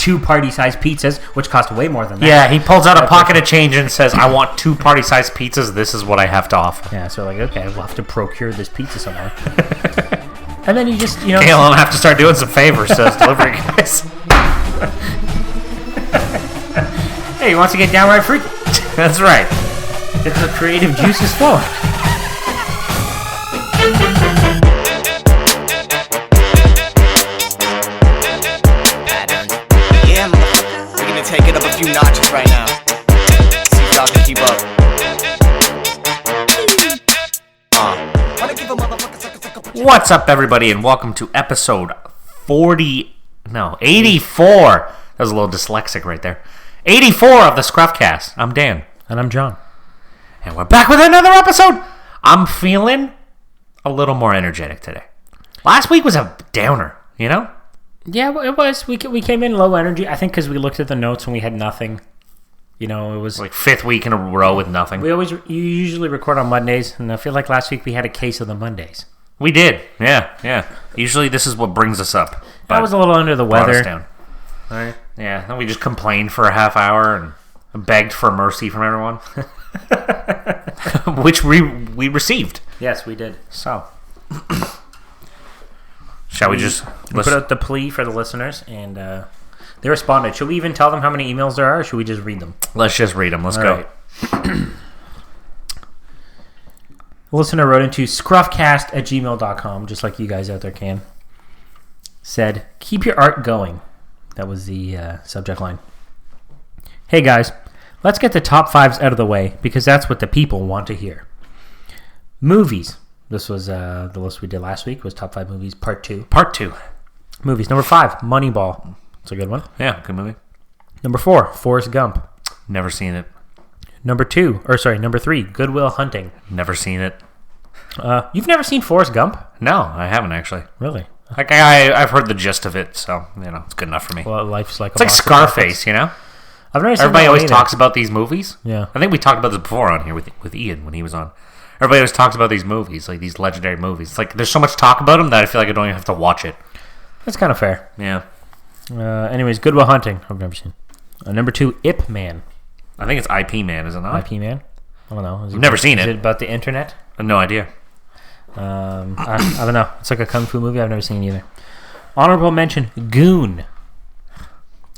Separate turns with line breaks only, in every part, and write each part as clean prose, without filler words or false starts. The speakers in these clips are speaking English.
2 party-sized pizzas, which cost way more than that.
Yeah, he pulls out a pocket of change and says, I want 2 party-sized pizzas. This is what I have to offer.
Yeah, so like, okay, we'll have to procure this pizza somewhere. And then you just,
Kale, I'm going to have to start doing some favors to those delivery guys.
Hey, he wants to get downright freaky.
That's right.
It's the creative juices flowing.
Yeah, motherfucker. We're gonna take it up a few notches right now. See if y'all can keep up.
What's up, everybody, and welcome to episode 84. That was a little dyslexic right there. 84 of the ScruffCast. I'm Dan.
And I'm John.
And we're back with another episode. I'm feeling a little more energetic today. Last week was a downer, you know?
Yeah, it was. We came in low energy, I think, because we looked at the notes and we had nothing. You know, it was
like 5th week in a row with nothing.
You usually record on Mondays, and I feel like last week we had a case of the Mondays.
We did, yeah. Usually this is what brings us up.
I was a little under the weather.
Down. Right. Yeah, and we just complained for a half hour and begged for mercy from everyone, which we received.
Yes, we did.
So, shall we just
put out the plea for the listeners, and they responded. Should we even tell them how many emails there are, or should we just read them?
Let's just read them. Let's go.
Right. A listener wrote into scruffcast@gmail.com, just like you guys out there can. Said, keep your art going. That was the subject line. Hey guys, let's get the top 5s out of the way, because that's what the people want to hear. Movies. This was the list we did last week, was top 5 movies, part 2.
Part 2.
Movies. Number 5, Moneyball. It's a good one.
Yeah, good movie.
Number 4, Forrest Gump.
Never seen it.
Number 3, Good Will Hunting.
Never seen it.
You've never seen Forrest Gump?
No, I haven't actually.
Really?
Like I've heard the gist of it, so you know it's good enough for me.
Well, life's like
it's like Scarface, you know.
I've never seen.
Everybody always talks about these movies.
Yeah,
I think we talked about this before on here with Ian when he was on. Everybody always talks about these movies, like these legendary movies. It's like there's so much talk about them that I feel like I don't even have to watch it.
That's kind of fair.
Yeah.
Anyways, Good Will Hunting. I've never seen. Number 2, Ip Man.
I think it's IP Man, is it not?
IP Man. I don't know.
I've never seen it.
Is it about the internet?
No idea.
I don't know. It's like a kung fu movie. I've never seen either. Honorable mention, Goon.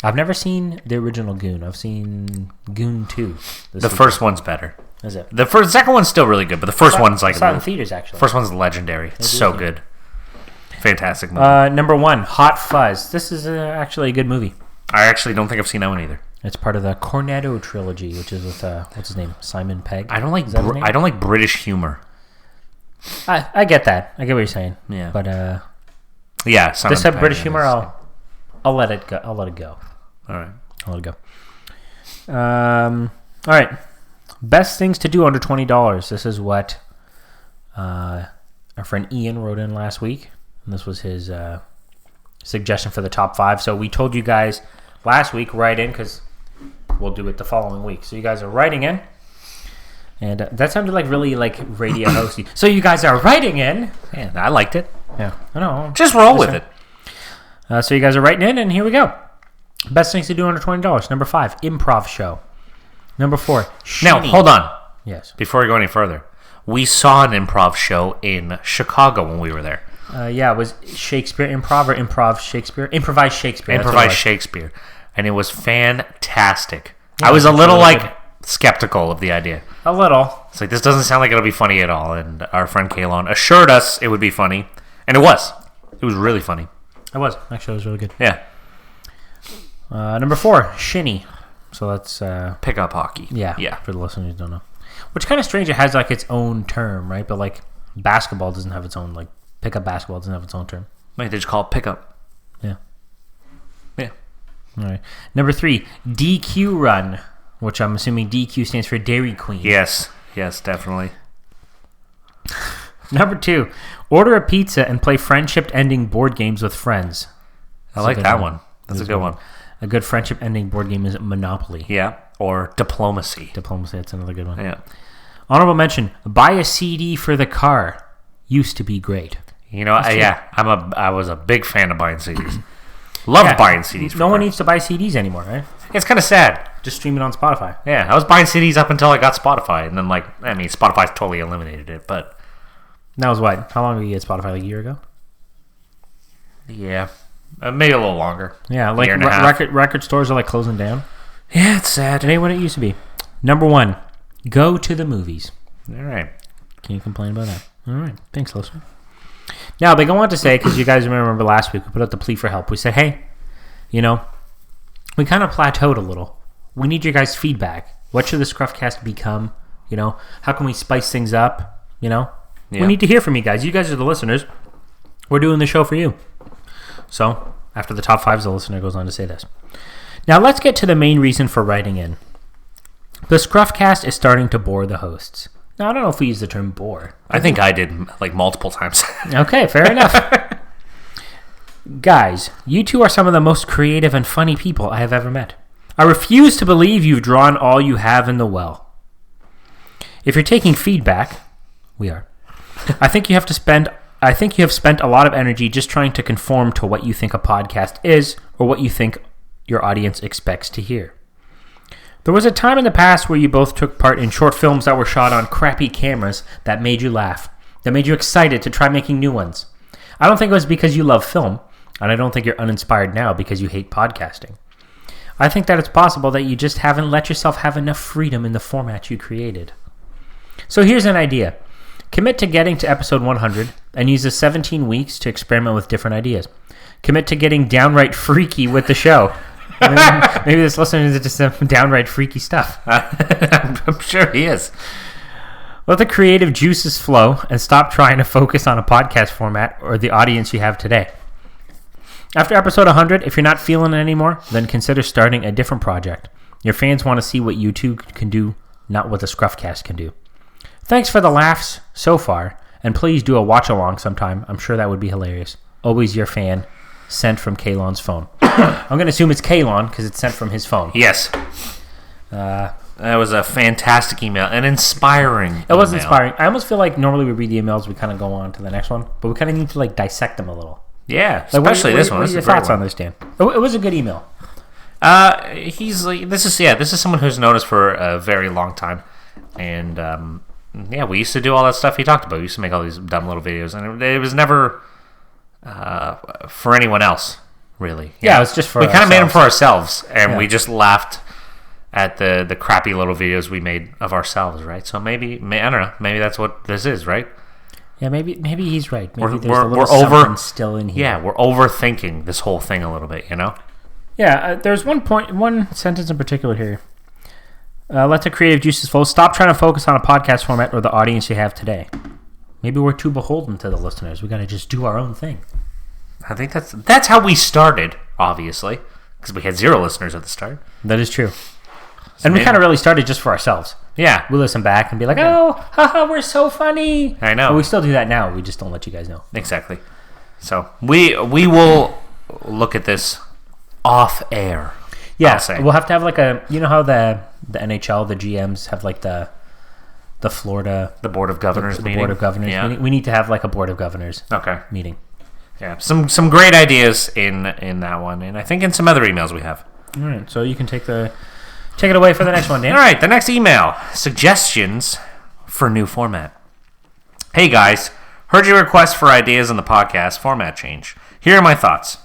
I've never seen the original Goon. I've seen Goon 2.
The first one's better.
Is it?
The second one's still really good, but the first one's like...
I saw it in theaters, actually.
First one's legendary. It's so good. Fantastic movie.
Number 1, Hot Fuzz. This is actually a good movie.
I actually don't think I've seen that one either.
It's part of the Cornetto trilogy, which is with, what's his name? Simon Pegg?
I don't like British humor.
I get that. I get what you're saying.
Yeah.
But,
yeah,
this type of British humor, I'll let it go.
All right.
I'll let it go. All right. Best things to do under $20. This is what our friend Ian wrote in last week. And this was his suggestion for the top 5. So we told you guys last week, write in, because we'll do it the following week. So you guys are writing in. And that sounded like really like radio hosty. So you guys are writing in.
Yeah, I liked it.
Yeah, I know.
Just roll with it.
So you guys are writing in, and here we go. Best things to do under $20. Number 5, improv show. Number 4,
Now, hold on.
Yes.
Before we go any further, we saw an improv show in Chicago when we were there.
Yeah, it was Shakespeare improv or improv Shakespeare? Improvised Shakespeare.
Improvised Shakespeare. And it was fantastic. Yeah, I was a little skeptical of the idea.
A little.
It's like, this doesn't sound like it'll be funny at all. And our friend Kalon assured us it would be funny. And it was. It was really funny.
It was. Actually, it was really good.
Yeah.
Number 4, shinny. So that's...
pickup hockey.
Yeah. For the listeners who don't know. Which kind of strange. It has like its own term, right? But like basketball doesn't have its own, like pickup basketball doesn't have its own term.
Wait, they just call it pickup.
Yeah.
Yeah.
All right. Number 3, DQ run. Which I'm assuming DQ stands for Dairy Queen.
Yes, definitely.
Number 2, order a pizza and play friendship-ending board games with friends.
I like that one. That's a good one.
A good friendship-ending board game is Monopoly.
Yeah, or Diplomacy.
That's another good one.
Yeah.
Honorable mention, buy a CD for the car. Used to be great.
You know, I was a big fan of buying CDs. Love buying CDs.
No one needs to buy CDs anymore, right?
It's kind of sad.
Just stream it on Spotify.
Yeah, I was buying CDs up until I got Spotify, and then Spotify's totally eliminated it. But
that was what? How long did you get Spotify? Like a year ago?
Yeah, maybe a little longer.
Yeah, like record stores are like closing down.
Yeah, it's sad.
It ain't what it used to be. Number 1, go to the movies.
All right.
Can you complain about that? All right. Thanks, listener. Now, they go on to say, because you guys remember last week, we put out the plea for help. We said, hey, we kind of plateaued a little. We need your guys' feedback. What should the ScruffCast become? How can we spice things up? We need to hear from you guys. You guys are the listeners. We're doing the show for you. So, after the top 5, the listener goes on to say this. Now, let's get to the main reason for writing in. The ScruffCast is starting to bore the hosts. Now, I don't know if we use the term bore.
I think I did, multiple times.
Okay, fair enough. Guys, you two are some of the most creative and funny people I have ever met. I refuse to believe you've drawn all you have in the well. If you're taking feedback, we are. I think you have spent a lot of energy just trying to conform to what you think a podcast is or what you think your audience expects to hear. There was a time in the past where you both took part in short films that were shot on crappy cameras that made you laugh, that made you excited to try making new ones. I don't think it was because you love film, and I don't think you're uninspired now because you hate podcasting. I think that it's possible that you just haven't let yourself have enough freedom in the format you created. So here's an idea. Commit to getting to episode 100 and use the 17 weeks to experiment with different ideas. Commit to getting downright freaky with the show. Maybe this listener is just some downright freaky stuff.
I'm sure he is.
Let the creative juices flow and stop trying to focus on a podcast format or the audience you have today. After episode 100, if you're not feeling it anymore, then consider starting a different project. Your fans want to see what you two can do, not what the ScruffCast can do. Thanks for the laughs so far, and please do a watch-along sometime. I'm sure that would be hilarious. Always your fan, sent from Kalon's phone. I'm going to assume it's Kalon because it's sent from his phone.
Yes. That was a fantastic email, an inspiring
It was inspiring. I almost feel like normally we read the emails, we kind of go on to the next one, but we kind of need to dissect them a little.
Yeah, especially this one.
What are your thoughts on this, Dan? It was a good email.
This is someone who's known us for a very long time, and we used to do all that stuff he talked about. We used to make all these dumb little videos, and it was never for anyone else, really.
Yeah, it was just for
we kind of made them for ourselves, and we just laughed at the crappy little videos we made of ourselves, right? So maybe I don't know. Maybe that's what this is, right?
Yeah, maybe he's right. Maybe there's
we're
a little something still in here.
Yeah, we're overthinking this whole thing a little bit,
Yeah, there's one sentence in particular here. Let the creative juices flow. Stop trying to focus on a podcast format or the audience you have today. Maybe we're too beholden to the listeners. We got to just do our own thing.
I think that's how we started, obviously, because we had 0 listeners at the start.
That is true. And we kind of really started just for ourselves.
Yeah.
We listen back and be like, oh, haha, we're so funny.
I know.
But we still do that now. We just don't let you guys know.
Exactly. So we will look at this off air.
Yeah. We'll have to have how the NHL, the GMs have the Florida...
The Board of Governors meeting.
Board of Governors meeting. We need to have a Board of Governors meeting.
Yeah. Some great ideas in that one. And I think in some other emails we have.
All right. So you can take it away for the next one, Dan.
All right, the next email. Suggestions for new format. Hey, guys. Heard your request for ideas on the podcast format change. Here are my thoughts.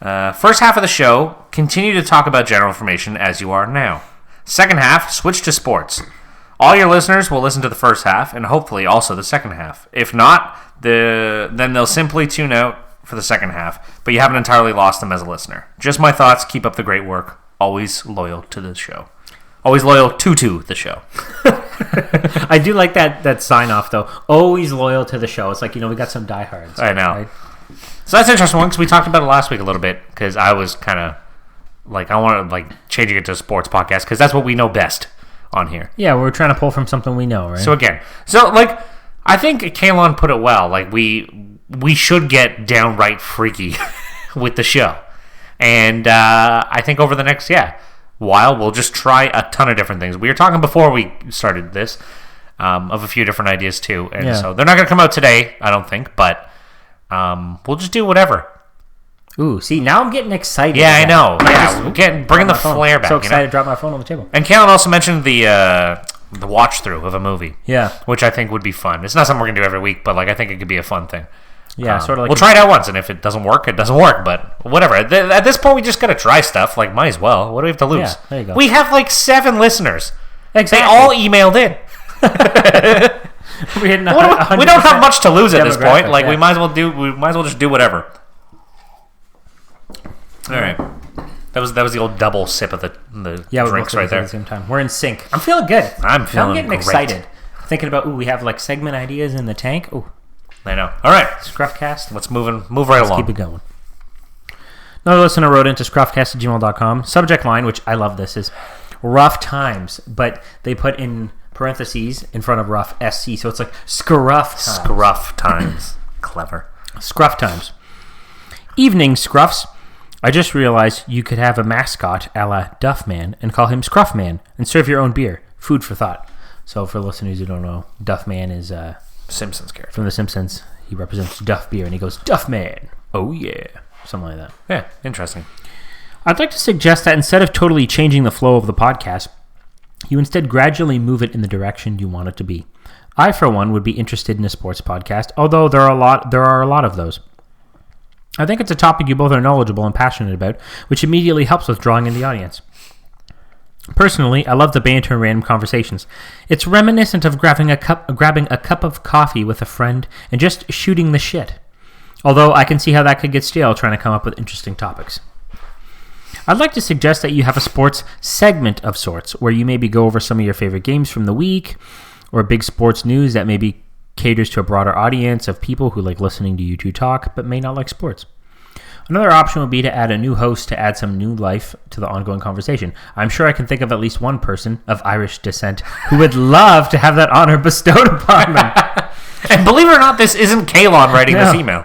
First half of the show, continue to talk about general information as you are now. Second half, switch to sports. All your listeners will listen to the first half and hopefully also the second half. If not, then they'll simply tune out for the second half, but you haven't entirely lost them as a listener. Just my thoughts. Keep up the great work. Always loyal to the show. Always loyal to the show.
I do like that sign off though. Always loyal to the show. It's like, we got some diehards.
I know.
Right?
So that's an interesting one because we talked about it last week a little bit because I was kind of I wanted changing it to a sports podcast because that's what we know best on here.
Yeah, we're trying to pull from something we know, right?
So again, I think Kalon put it well. We should get downright freaky with the show. And I think over the next, while, we'll just try a ton of different things. We were talking before we started this of a few different ideas too. And so they're not going to come out today, I don't think, but we'll just do whatever.
Ooh, see, now I'm getting excited.
Yeah, I
again.
know.
I'm just
Bringing the
my phone.
flair back.
So excited to drop my phone on the table.
And Kalen also mentioned the watch through of a movie.
Yeah.
Which I think would be fun. It's not something we're gonna do every week, but like I think it could be a fun thing.
Yeah, sort of like
we'll try it out once, and if it doesn't work, it doesn't work. But whatever. At this point, we just gotta try stuff. Like, might as well. What do we have to lose?
Yeah, there you go.
We have like 7 listeners.
Exactly.
They all emailed in.
We don't
have much to lose at this point. Like,
yeah.
we might as well just do whatever. All right. That was the old double sip of the drinks right there.
At the same time. We're in sync. I'm feeling good.
I'm
getting
great.
excited. Thinking about we have like segment ideas in the tank. Ooh,
I know. All right,
ScruffCast.
let's move right along.
Keep it going. Another listener wrote into scruffcast@gmail.com. Subject line, which I love this, is rough times, but they put in parentheses in front of rough SC, so it's like scruff times.
Scruff times. Clever.
Scruff times. Evening, Scruffs. I just realized you could have a mascot a la Duffman and call him Scruffman and serve your own beer. Food for thought. So for listeners who don't know, Duffman is
Simpsons character
from The Simpsons. He represents Duff Beer and he goes, Duffman. Oh yeah. Something like that.
Yeah, interesting.
I'd like to suggest that instead of totally changing the flow of the podcast, you instead gradually move it in the direction you want it to be. I, for one, would be interested in a sports podcast, although there are a lot of those. I think it's a topic you both are knowledgeable and passionate about, which immediately helps with drawing in the audience. Personally, I love the banter and random conversations. It's reminiscent of grabbing a cup of coffee with a friend and just shooting the shit. Although I can see how that could get stale trying to come up with interesting topics. I'd like to suggest that you have a sports segment of sorts, where you maybe go over some of your favorite games from the week, or big sports news that maybe caters to a broader audience of people who like listening to you two talk, but may not like sports. Another option would be to add a new host to add some new life to the ongoing conversation. I'm sure I can think of at least one person of Irish descent who would love to have that honor bestowed upon them.
And believe it or not, this isn't Kalon writing this email.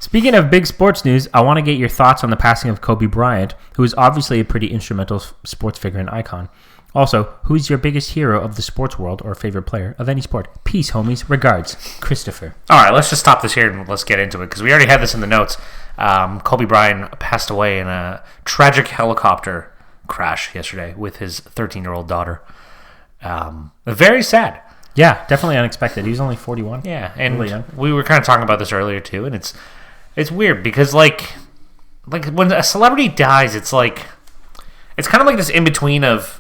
Speaking of big sports news, I want to get your thoughts on the passing of Kobe Bryant, who is obviously a pretty instrumental sports figure and icon. Also, who's your biggest hero of the sports world or favorite player of any sport? Peace, homies. Regards, Christopher.
All right, let's just stop this here and let's get into it, because we already had this in the notes. Kobe Bryant passed away in a tragic helicopter crash yesterday with his 13-year-old daughter. Very sad.
Yeah, definitely unexpected. He was only 41.
Yeah, and
really young.
We were kind of talking about this earlier too, and it's weird because like when a celebrity dies, it's kind of like this in between of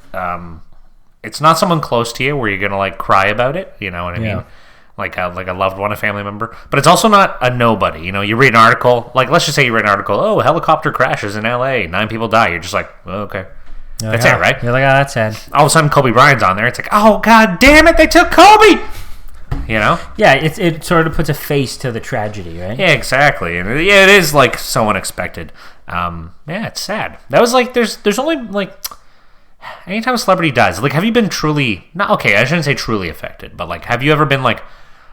it's not someone close to you where you're gonna like cry about it, you know what I mean? Like a loved one, a family member, but it's also not a nobody. You know, you read an article, like let's just say you read an article, oh, a helicopter crashes in LA, 9 people die. You're just like, oh, okay. That's it, right?
You're like, oh, that's sad.
All of a sudden, Kobe Bryant's on there. It's like, oh, god damn it, they took Kobe! You know?
Yeah, it sort of puts a face to the tragedy, right?
Yeah, exactly. And it is, like, so unexpected. Yeah, it's sad. That was, like, there's only, like, anytime a celebrity dies, like, have you been truly, I shouldn't say truly affected, but, like, have you ever been, like,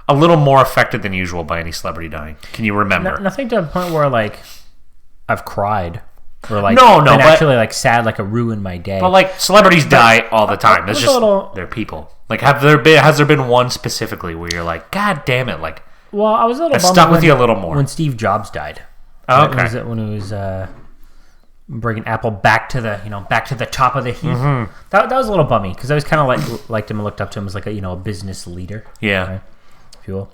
a little more affected than usual by any celebrity dying? Can you remember?
Nothing to the point where, like, I've cried. Or like,
no,
but actually like sad, like it ruined my day.
But like celebrities die all the time. That's just they're people. Like, has there been one specifically where you're like, God damn it, like?
Well, I was a little bummed
stuck with you a little more
when Steve Jobs died.
Oh, okay.
When it was bringing Apple back to the top of the heap.
Mm-hmm.
That was a little bummy because I was kind of liked him and looked up to him as like a business leader.
Yeah,
right? If you will.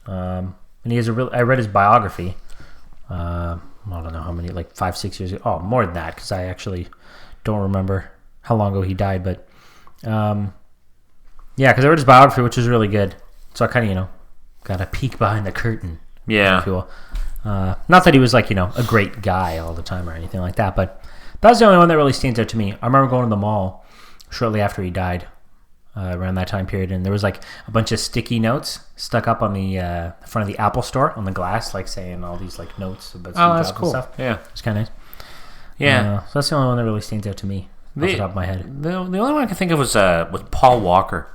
And he has I read his biography. I don't know how many, like 5-6 years ago. Oh, more than that, because I actually don't remember how long ago he died. But, yeah, because I read his biography, which is really good. So I kind of, got a peek behind the curtain.
Yeah.
If you will. Not that he was, like, a great guy all the time or anything like that, but that was the only one that really stands out to me. I remember going to the mall shortly after he died, around that time period, and there was like a bunch of sticky notes stuck up on the front of the Apple store on the glass, like saying all these like notes about
that's
Jobs
cool.
and stuff.
Yeah,
it's kind of nice.
Yeah,
so that's the only one that really stands out to me off the top of my head.
The only one I can think of was Paul Walker.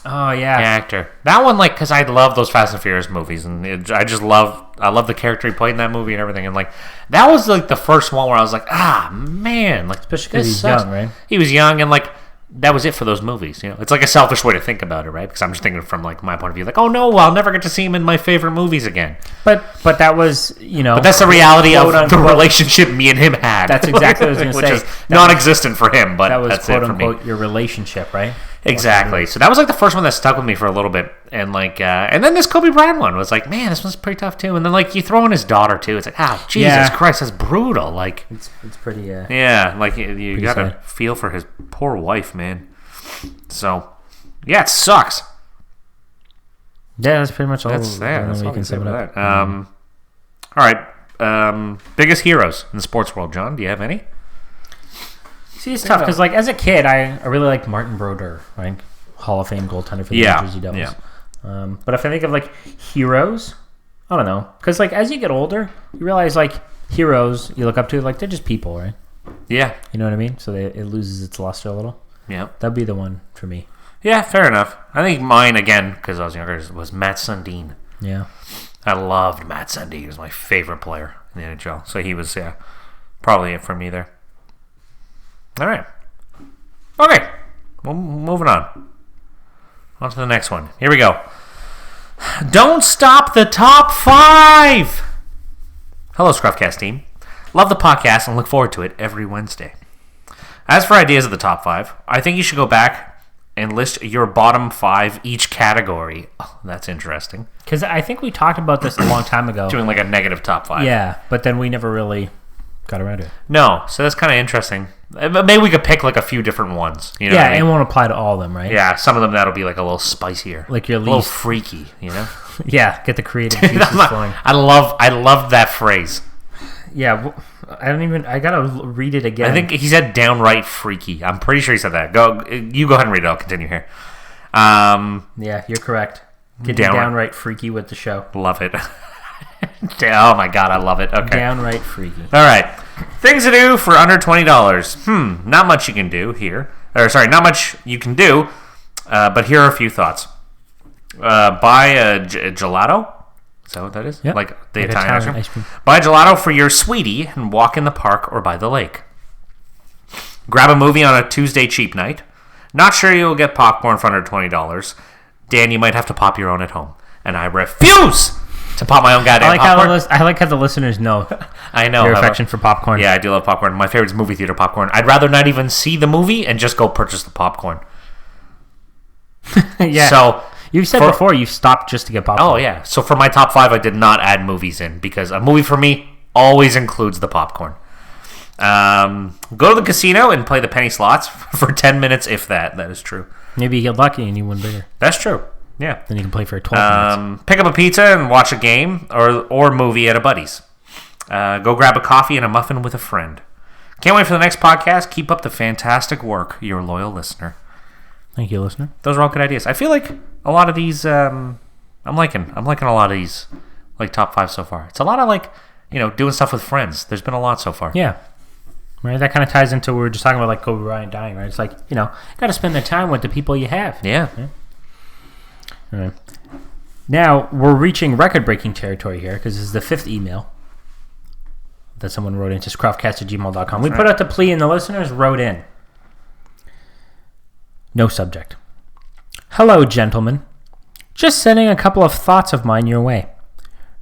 Oh yeah,
the actor. That one, like, because I love those Fast and Furious movies, and I love the character he played in that movie and everything, and like that was like the first one where I was like, man, like
especially because he's young, right?
He was young, and like that was it for those movies. It's like a selfish way to think about it, right? Because I'm just thinking from like my point of view, like, oh no, I'll never get to see him in my favorite movies again.
But that was,
But that's the reality of the relationship me and him had.
That's exactly what I was going to say.
Which is non-existent for him, but
that was
that's
quote
it for me.
unquote your relationship, right?
Exactly. So that was like the first one that stuck with me for a little bit, and and then this Kobe Bryant one was like, man, this one's pretty tough too. And then like you throw in his daughter too. It's like, Jesus Christ, that's brutal. Like
it's pretty.
Like you got to feel for his poor wife, man. So yeah, it sucks.
Yeah, that's pretty much all.
That's all
we can say about that.
All right. Biggest heroes in the sports world, John. Do you have any?
See, it's tough because, like, as a kid, I really liked Martin Brodeur, right? Hall of Fame goaltender for the New Jersey Devils. Yeah. But if I think of like heroes, I don't know, because like as you get older, you realize like heroes you look up to, like they're just people, right?
Yeah.
You know what I mean? So it loses its luster a little.
Yeah.
That'd be the one for me.
Yeah, fair enough. I think mine again, because I was younger, was Matt Sundin.
Yeah.
I loved Matt Sundin. He was my favorite player in the NHL. So he was probably it for me there. All right. Okay. Well, moving on. On to the next one. Here we go. Don't stop the top 5. Hello, ScruffCast team. Love the podcast and look forward to it every Wednesday. As for ideas of the top 5, I think you should go back and list your bottom 5 each category. Oh, that's interesting.
Because I think we talked about this a long time ago.
Doing like a negative top 5.
Yeah, but then we never really got around to it.
No, so that's kind of interesting. Maybe we could pick like a few different ones. You know what I mean?
It won't apply to all of them, right?
Yeah, some of them that'll be like a little spicier,
like your
a little freaky.
Yeah, get the creative juices flowing.
I love that phrase.
Yeah, I gotta read it again.
I think he said downright freaky. I'm pretty sure he said that. You go ahead and read it. I'll continue here.
Yeah, you're correct. Downright freaky with the show.
Love it. Oh my god, I love it. Okay.
Downright freaky.
All right. Things to do for under $20. Not much you can do here. Not much you can do, but here are a few thoughts. Buy a gelato. Is that what that is?
Yep.
Like the Italian
ice cream.
Buy a gelato for your sweetie and walk in the park or by the lake. Grab a movie on a Tuesday cheap night. Not sure you'll get popcorn for under $20. Dan, you might have to pop your own at home. And I refuse to pop my own goddamn popcorn.
I like how the listeners know
I know
your affection for popcorn.
Yeah, I do love popcorn. My favorite is movie theater popcorn. I'd rather not even see the movie and just go purchase the popcorn.
Yeah.
So
you've said before you stopped just to get popcorn.
Oh, yeah. So for my top 5, I did not add movies in because a movie for me always includes the popcorn. Go to the casino and play the penny slots for 10 minutes, if that. That is true.
Maybe you get lucky and you win bigger.
That's true. Yeah.
Then you can play for 12 minutes.
Pick up a pizza and watch a game or movie at a buddy's. Go grab a coffee and a muffin with a friend. Can't wait for the next podcast. Keep up the fantastic work, your loyal listener.
Thank you, listener.
Those are all good ideas. I feel like a lot of these, I'm liking a lot of these, like top 5 so far. It's a lot of like, doing stuff with friends. There's been a lot so far.
Yeah. Right. That kind of ties into what we were just talking about, like Kobe Bryant dying, right? It's like, got to spend the time with the people you have.
Yeah.
All right. Now, we're reaching record-breaking territory here because this is the 5th email that someone wrote into ScruffCast@gmail.com. We put out the plea and the listeners wrote in. No subject. Hello, gentlemen. Just sending a couple of thoughts of mine your way.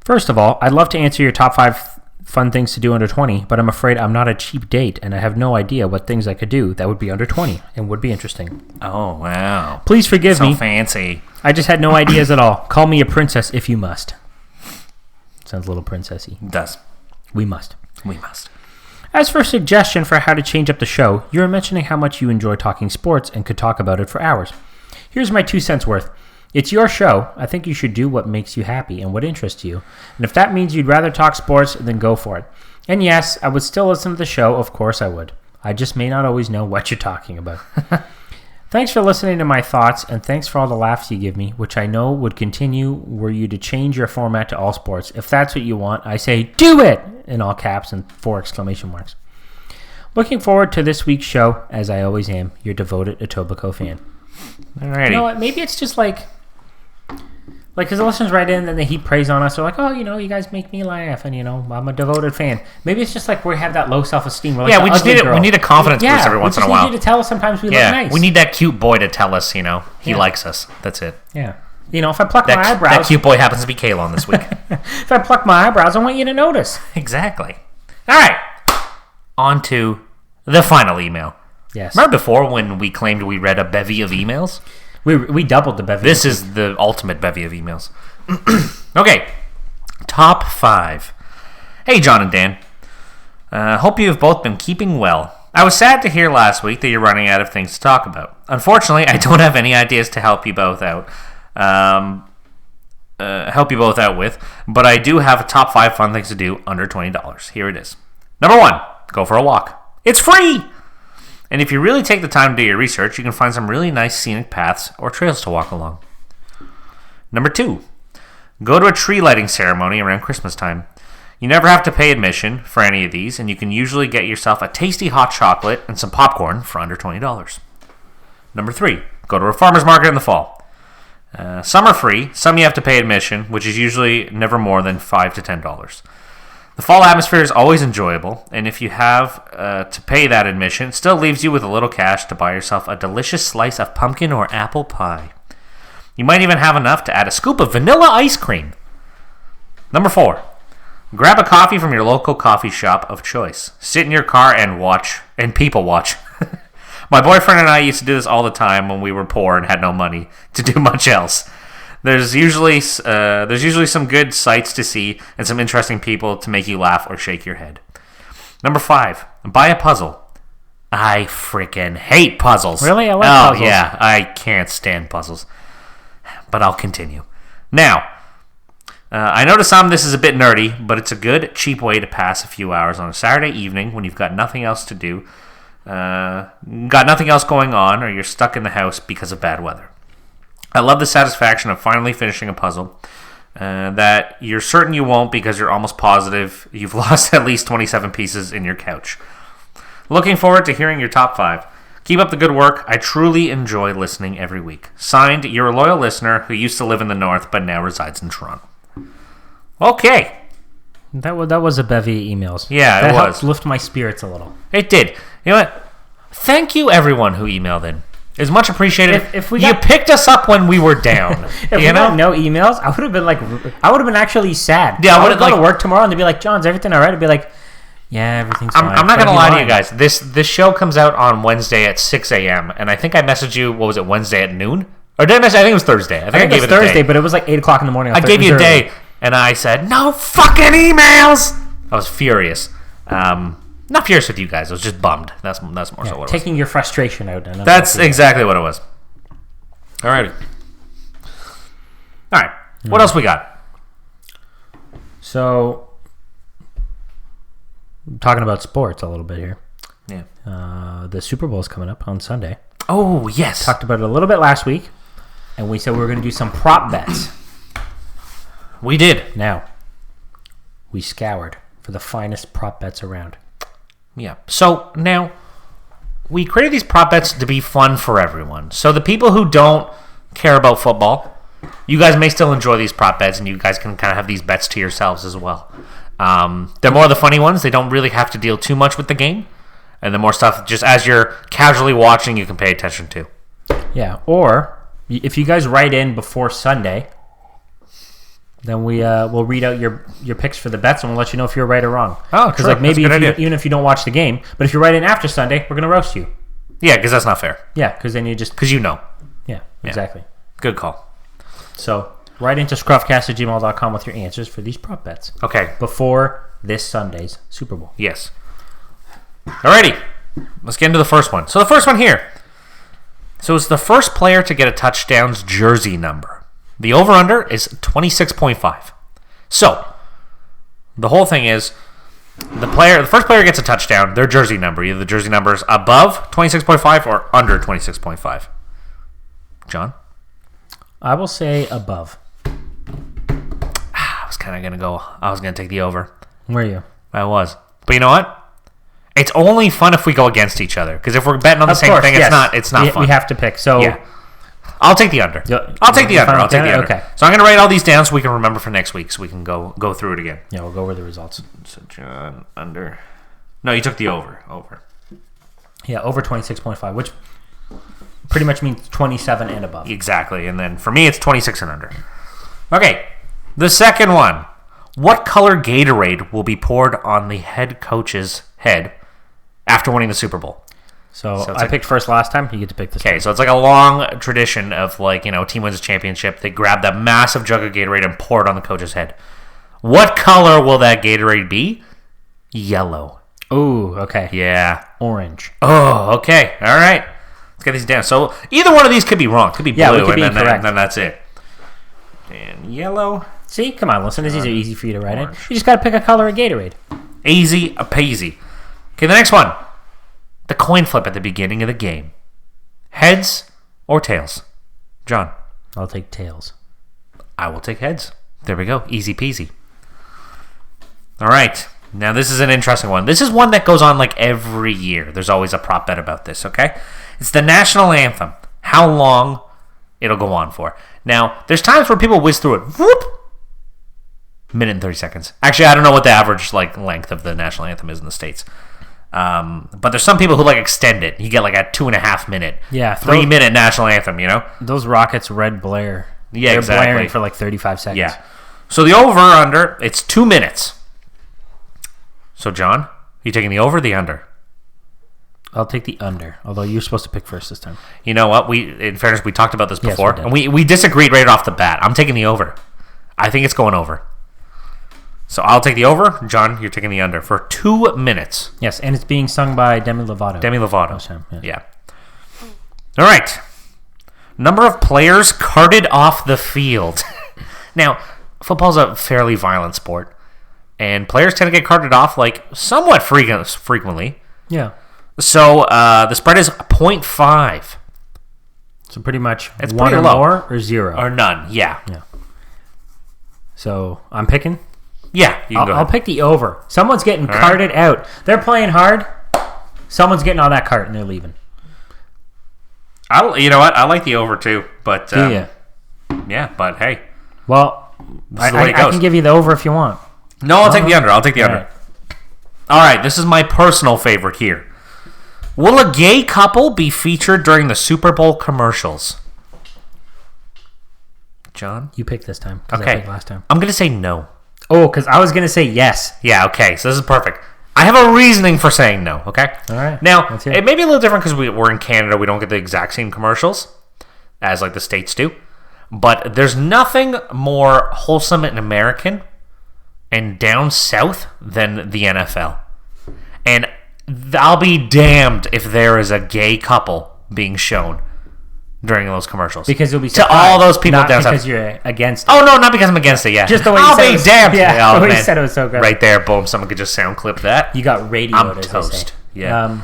First of all, I'd love to answer your top 5 fun things to do under 20, but I'm afraid I'm not a cheap date and I have no idea what things I could do that would be under 20 and would be interesting.
Oh, wow.
Please forgive me.
So fancy.
I just had no ideas at all. Call me a princess if you must. Sounds a little princessy.
It does.
We must.
We must.
As for a suggestion for how to change up the show, you were mentioning how much you enjoy talking sports and could talk about it for hours. Here's my 2 cents worth. It's your show. I think you should do what makes you happy and what interests you. And if that means you'd rather talk sports, then go for it. And yes, I would still listen to the show. Of course I would. I just may not always know what you're talking about. Thanks for listening to my thoughts, and thanks for all the laughs you give me, which I know would continue were you to change your format to all sports. If that's what you want, I say, do it! In all caps and 4 exclamation marks. Looking forward to this week's show, as I always am, your devoted Etobicoke fan.
Alrighty.
You know what? Maybe it's just like Like, because the listeners write in and they heap praise on us. They're like, oh, you guys make me laugh, and I'm a devoted fan. Maybe it's just like we have that low self-esteem. We're like
we just need we need a confidence boost every once in a while.
We need you to tell us sometimes we look nice.
We need that cute boy to tell us, he likes us. That's it.
Yeah. If I pluck my eyebrows...
That cute boy happens to be Kalon this week.
If I pluck my eyebrows, I want you to notice.
Exactly. All right. On to the final email.
Yes.
Remember before when we claimed we read a bevy of emails?
We doubled the bevy.
This is the ultimate bevy of emails. Okay. Top 5. Hey, Jon and Dan. Hope you have both been keeping well. I was sad to hear last week that you're running out of things to talk about. Unfortunately, I don't have any ideas to help you both out. With, but I do have a top 5 fun things to do under $20. Here it is. Number 1, go for a walk. It's free! And if you really take the time to do your research, you can find some really nice scenic paths or trails to walk along. Number 2, go to a tree lighting ceremony around Christmas time. You never have to pay admission for any of these, and you can usually get yourself a tasty hot chocolate and some popcorn for under $20. Number 3, go to a farmer's market in the fall. Some are free, some you have to pay admission, which is usually never more than $5 to $10. The fall atmosphere is always enjoyable, and if you have to pay that admission, it still leaves you with a little cash to buy yourself a delicious slice of pumpkin or apple pie. You might even have enough to add a scoop of vanilla ice cream. Number 4, grab a coffee from your local coffee shop of choice. Sit in your car and people watch. My boyfriend and I used to do this all the time when we were poor and had no money to do much else. There's usually some good sights to see and some interesting people to make you laugh or shake your head. Number 5, buy a puzzle. I freaking hate puzzles.
Really? I like puzzles. Oh,
yeah. I can't stand puzzles. But I'll continue. Now, I know to some this is a bit nerdy, but it's a good, cheap way to pass a few hours on a Saturday evening when you've got nothing else to do, got nothing else going on, or you're stuck in the house because of bad weather. I love the satisfaction of finally finishing a puzzle that you're certain you won't because you're almost positive you've lost at least 27 pieces in your couch. Looking forward to hearing your top 5. Keep up the good work. I truly enjoy listening every week. Signed, you're a loyal listener who used to live in the north but now resides in Toronto. Okay.
That was a bevy of emails.
Yeah,
that
it was.
Helped lift my spirits a little.
It did. You know what? Thank you, everyone who emailed in. It's much appreciated.
If
you picked us up when we were down.
If we got no emails, I would have been actually sad.
Yeah,
I would go to work tomorrow and they'd be like, "John's everything all right?" I'd be like, "Yeah, everything's fine."
I'm not gonna lie to you guys. This show comes out on Wednesday at 6 a.m. and I think I messaged you. What was it? Wednesday at noon? Or did I message? I think it was Thursday. I think it was
Thursday, but it was like 8 o'clock in the morning.
I gave you a day, and I said, "No fucking emails." I was furious. Not furious with you guys. I was just bummed. That's more so what it was.
Taking your frustration out.
That's exactly what it was. Alrighty. Alright. What else we got?
So, talking about sports a little bit here.
Yeah.
The Super Bowl is coming up on Sunday.
Oh, yes.
Talked about it a little bit last week, and we said we were going to do some prop bets.
We did.
Now, we scoured for the finest prop bets around.
Yeah. So, now, we created these prop bets to be fun for everyone. So the people who don't care about football, you guys may still enjoy these prop bets, and you guys can kind of have these bets to yourselves as well. They're more the funny ones. They don't really have to deal too much with the game. And the more stuff, just as you're casually watching, you can pay attention to.
Yeah. Or, if you guys write in before Sunday, then we'll read out your picks for the bets, and we'll let you know if you're right or wrong.
Oh,
because like maybe even if you don't watch the game, but if you write in after Sunday, we're gonna roast you.
Yeah, because that's not fair.
Yeah, because then you just
you know.
Yeah, exactly.
Good call.
So write into ScruffCast@gmail.com with your answers for these prop bets.
Okay.
Before this Sunday's Super Bowl.
Yes. Alrighty, let's get into the first one. So the first one here. So it's the first player to get a touchdown's jersey number. The over-under is 26.5. So, the whole thing is, the first player gets a touchdown, their jersey number. Either the jersey number is above 26.5 or under 26.5. John?
I will say above.
I was going to take the over.
Where are you?
I was. But you know what? It's only fun if we go against each other. Because if we're betting on the same thing, yes. it's not fun.
We have to pick. So,
yeah. I'll take the under. I'll take the under. I'll take the under.
Okay.
So I'm going to write all these down so we can remember for next week so we can go through it again.
Yeah, we'll go over the results.
So John, under. No, you took the over. Over.
Yeah, over 26.5, which pretty much means 27 and above.
Exactly. And then for me, it's 26 and under. Okay. The second one. What color Gatorade will be poured on the head coach's head after winning the Super Bowl?
So I picked first last time. You get to pick this time.
Okay, so it's like a long tradition of team wins a championship. They grab that massive jug of Gatorade and pour it on the coach's head. What color will that Gatorade be? Yellow.
Ooh, okay.
Yeah.
Orange.
Oh, okay. All right. Let's get these down. So either one of these could be wrong. Could be blue, and then that's it. And yellow.
See? Come on, listen. These are easy for you to write in. You just got to pick a color of Gatorade.
Easy peasy. Okay, the next one. The coin flip at the beginning of the game. Heads or tails? John.
I'll take tails.
I will take heads. There we go. Easy peasy. All right. Now, this is an interesting one. This is one that goes on every year. There's always a prop bet about this, okay? It's the national anthem. How long it'll go on for. Now, there's times where people whiz through it. Whoop! Minute and 30 seconds. Actually, I don't know what the average length of the national anthem is in the States. But there's some people who extend it. You get a 2.5 minute, 3 minute national anthem.
Those Rockets Red Blair.
Yeah,
they're
exactly.
blaring for 35 seconds.
Yeah. So the over under, it's 2 minutes. So John, you taking the over or the under?
I'll take the under. Although you're supposed to pick first this time.
You know what? In fairness, we talked about this before,
yes,
and we disagreed right off the bat. I'm taking the over. I think it's going over. So I'll take the over. John, you're taking the under for 2 minutes.
Yes, and it's being sung by Demi Lovato.
Demi Lovato.
Oh,
yeah. All right. Number of players carted off the field. Now, football's a fairly violent sport, and players tend to get carted off somewhat frequently.
Yeah.
So the spread is 0.5.
So pretty much
it's
one
pretty
or
low.
more or zero?
Or none, yeah.
So I'm picking?
Yeah, you can go
I'll pick the over. Someone's getting carted out. They're playing hard. Someone's getting on that cart and they're leaving.
You know what? I like the over too. But
do you?
Yeah, but hey.
Well, I can give you the over if you want.
No, I'll take the under. I'll take the under. All right, this is my personal favorite here. Will a gay couple be featured during the Super Bowl commercials? John?
You picked this time. Okay. I picked last time.
I'm going to say no.
Oh, because I was going to say yes.
Yeah, okay. So this is perfect. I have a reasoning for saying no, okay?
All right.
Now, it may be a little different because we're in Canada. We don't get the exact same commercials as the States do. But there's nothing more wholesome and American and down south than the NFL. And I'll be damned if there is a gay couple being shown during those commercials.
Because you'll be
to all those people
not
down south.
Because you're against it.
Oh, no, not because I'm against it, yeah.
Just the way
I'll
you
be
said
damned.
Yeah,
oh,
the way
man.
you said it was so good.
Right there, boom. Someone could just sound clip that.
You got radio.
I'm toast. Yeah.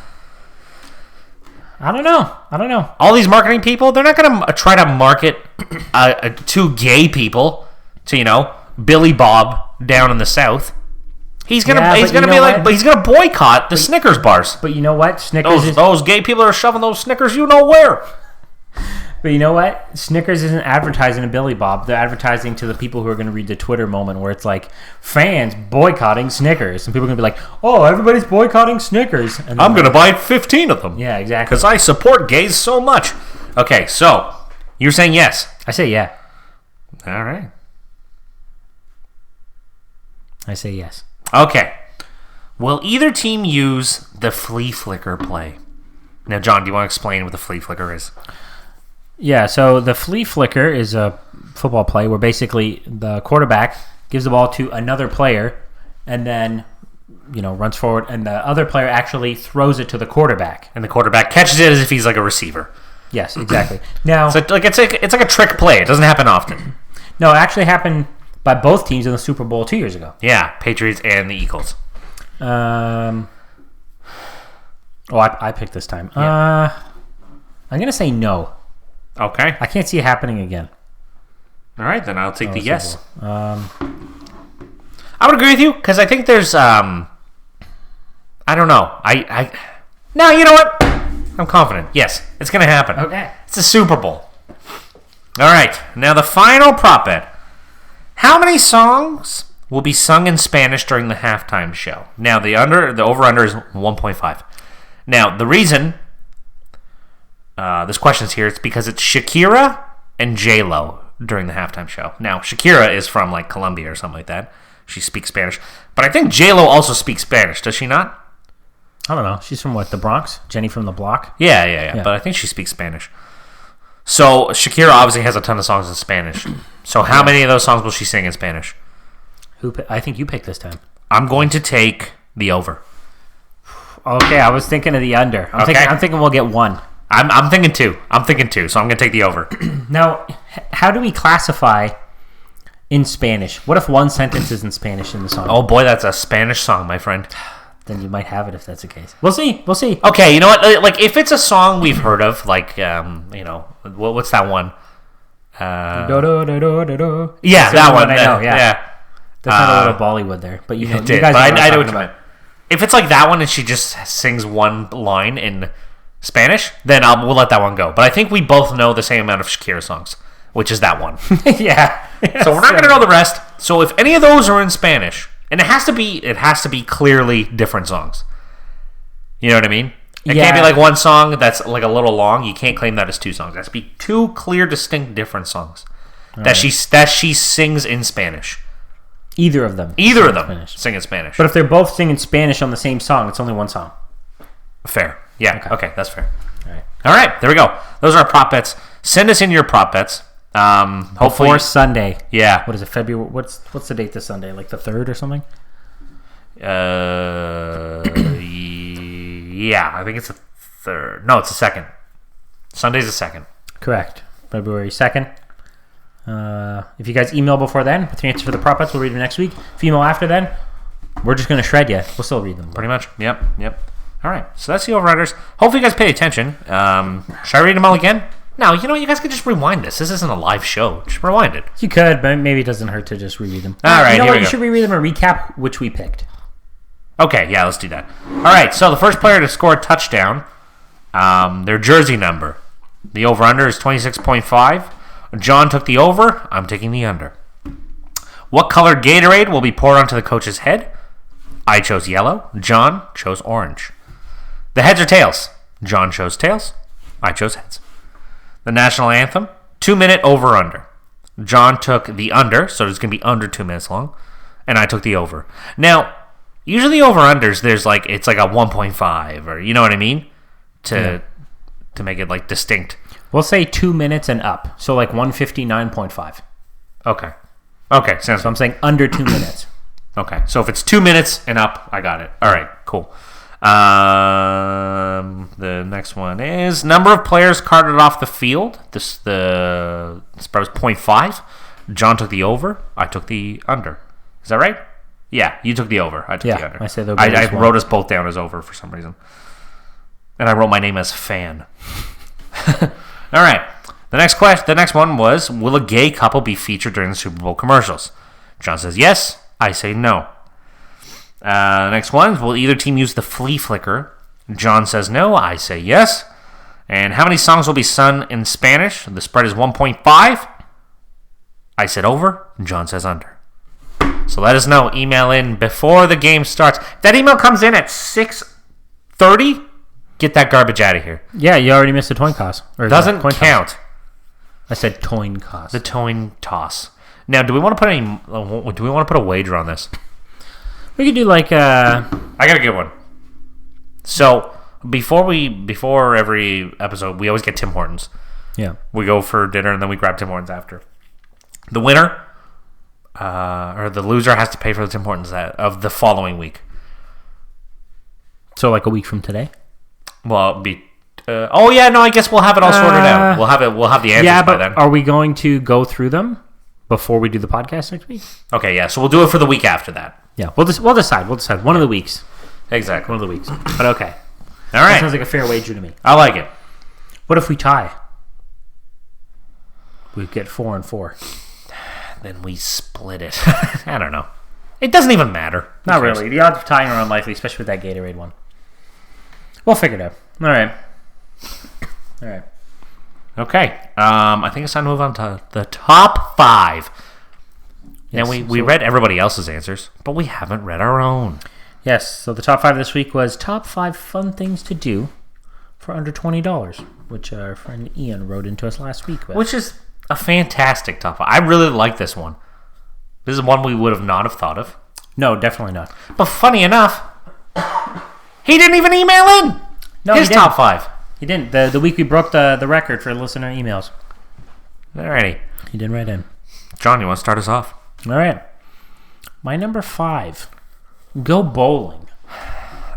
I don't know.
All these marketing people, they're not going to try to market to gay people to, Billy Bob down in the South. He's gonna boycott the Snickers bars.
But you know what?
Those gay people are shoving those Snickers you know where.
But you know what? Snickers isn't advertising to Billy Bob. They're advertising to the people who are going to read the Twitter moment where it's fans boycotting Snickers. And people are going to be like, oh, everybody's boycotting Snickers. And
I'm going to buy 15 of them.
Yeah, exactly.
Because I support gays so much. Okay, so you're saying yes.
I say yeah.
All right.
I say yes.
Okay. Will either team use the flea flicker play? Now, John, do you want to explain what the flea flicker is?
Yeah, so the flea flicker is a football play where basically the quarterback gives the ball to another player and then, runs forward, and the other player actually throws it to the quarterback.
And the quarterback catches it as if he's a receiver.
Yes, exactly. Now,
so it's like a trick play. It doesn't happen often.
No, it actually happened by both teams in the Super Bowl 2 years ago.
Yeah, Patriots and the Eagles.
I picked this time.
Yeah.
I'm going to say no.
Okay.
I can't see it happening again.
All right, then I'll take the yes. I would agree with you because I think there's I don't know. No, you know what? I'm confident. Yes, it's going to happen.
Okay.
It's a Super Bowl. All right, now the final prop bet. How many songs will be sung in Spanish during the halftime show? Now, the over-under is 1.5. Now, the reason this question's here is because it's Shakira and J-Lo during the halftime show. Now, Shakira is from, like, Colombia or something like that. She speaks Spanish. But I think J-Lo also speaks Spanish, does she not?
I don't know. She's from what, the Bronx? Jenny from the Block?
Yeah. But I think she speaks Spanish. So, Shakira obviously has a ton of songs in Spanish. So, how many of those songs will she sing in Spanish?
I think you picked this time.
I'm going to take the over.
Okay, I was thinking of the under. I'm thinking we'll get one.
I'm thinking two. So I'm going to take the over.
Now, how do we classify in Spanish? What if one sentence is in Spanish in the song?
Oh, boy, that's a Spanish song, my friend.
Then you might have it if that's the case. We'll see.
Okay, you know what? Like, if it's a song we've heard of, like, what's that one?
Yeah,
that one.
I know, yeah. There's not a little Bollywood there, but you know,
it did,
you guys
but
know
I know what you meant. If it's like that one and she just sings one line in Spanish, then we'll let that one go. But I think we both know the same amount of Shakira songs, which is that one.
Yeah.
So we're not going to know the rest. So if any of those are in Spanish, and it has to be clearly different songs. You know what I mean? It can't be like one song that's like a little long. You can't claim that as two songs. It has to be two clear, distinct, different songs that she sings in Spanish.
Either of them
sing in Spanish.
But if they're both singing Spanish on the same song, it's only one song.
Fair. Yeah. Okay, that's fair. All right. There we go. Those are our prop bets. Send us in your prop bets. Hopefully
Before Sunday.
Yeah.
What is it? February? What's the date this Sunday? Like the 3rd or something?
Yeah. I think it's the 3rd. No, it's the 2nd. Sunday's the 2nd.
Correct. February 2nd. If you guys email before then with your answer for the prop bets, we'll read them next week. If you email after then, we're just going to shred you. We'll still read them.
Pretty much. Yep. All right. So that's the overriders. Hopefully you guys pay attention. Should I read them all again? No, you know what? You guys can just rewind this. This isn't a live show. Just rewind it.
You could, but maybe it doesn't hurt to just reread them.
All right,
you know
here
what?
we
You
go.
should reread them and recap which we picked.
Okay, yeah, let's do that. All right, so the first player to score a touchdown, their jersey number. The over-under is 26.5. John took the over. I'm taking the under. What color Gatorade will be poured onto the coach's head? I chose yellow. John chose orange. The heads or tails? John chose tails. I chose heads. The national anthem, 2-minute over-under. John took the under, so it's going to be under 2 minutes long, and I took the over. Now, usually over-unders, it's like a 1.5, or you know what I mean? To make it like distinct.
We'll say 2 minutes and up, so like 159.5.
Okay, sounds
So I'm saying under 2 minutes.
Okay, so if it's 2 minutes and up, I got it. All right, cool. The next one is number of players carted off the field. The spread was 0.5. John took the over. I took the under. Is that right? Yeah, you took the over. I took the under.
I said
I wrote us both down as over for some reason, and I wrote my name as fan. All right. The next one was: will a gay couple be featured during the Super Bowl commercials? John says yes. I say no. The next one: will either team use the flea flicker? John says no. I say yes. And how many songs will be sung in Spanish? The spread is 1.5. I said over. John says under. So let us know. Email in before the game starts. If that email comes in at 6:30, get that garbage out of here.
Yeah, you already missed the coin toss.
Doesn't count.
Toss. I said coin toss.
The coin toss. Now, do we want to put a wager on this?
We could do like
I got a good one. So before every episode, we always get Tim Hortons.
Yeah.
We go for dinner and then we grab Tim Hortons after. The winner or the loser has to pay for the Tim Hortons of the following week.
So like a week from today.
Well, it'll be. I guess we'll have it all sorted out. We'll have the answers by then.
Are we going to go through them before we do the podcast next week?
Okay, yeah. So we'll do it for the week after that.
Yeah, we'll decide. We'll decide one of the weeks.
Exactly.
One of the weeks. But okay.
All right.
That sounds like a fair wager to me.
I like it.
What if we tie? We get 4 and 4.
Then we split it. I don't know. It doesn't even matter.
Not really. The odds of tying are unlikely, especially with that Gatorade one. We'll figure it out. All right.
Okay. I think it's time to move on to the top 5.
Yes,
Now, we read everybody else's answers, but we haven't read our own.
Yes, so the top 5 this week was top 5 fun things to do for under $20, which our friend Ian wrote into us last week with.
Which is a fantastic top 5. I really like this one. This is one we would have not have thought of.
No, definitely not.
But funny enough, he didn't even email in his top 5.
He didn't. The week we broke the record for listener emails.
Alrighty.
He didn't write in.
John, you want to start us off?
All right. My number 5, go bowling.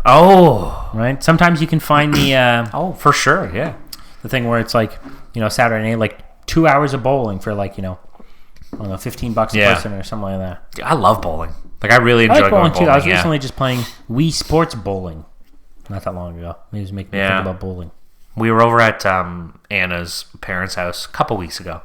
Oh.
Right? Sometimes you can find the
Oh, for sure, yeah.
the thing where it's like, Saturday night, like 2 hours of bowling for like, I don't know, $15 a person or something like that.
I love bowling. Like, I really enjoy
I like
going
bowling too. I was
yeah.
recently just playing Wii Sports Bowling. Not that long ago. It was making me think about bowling.
We were over at Anna's parents' house a couple weeks ago.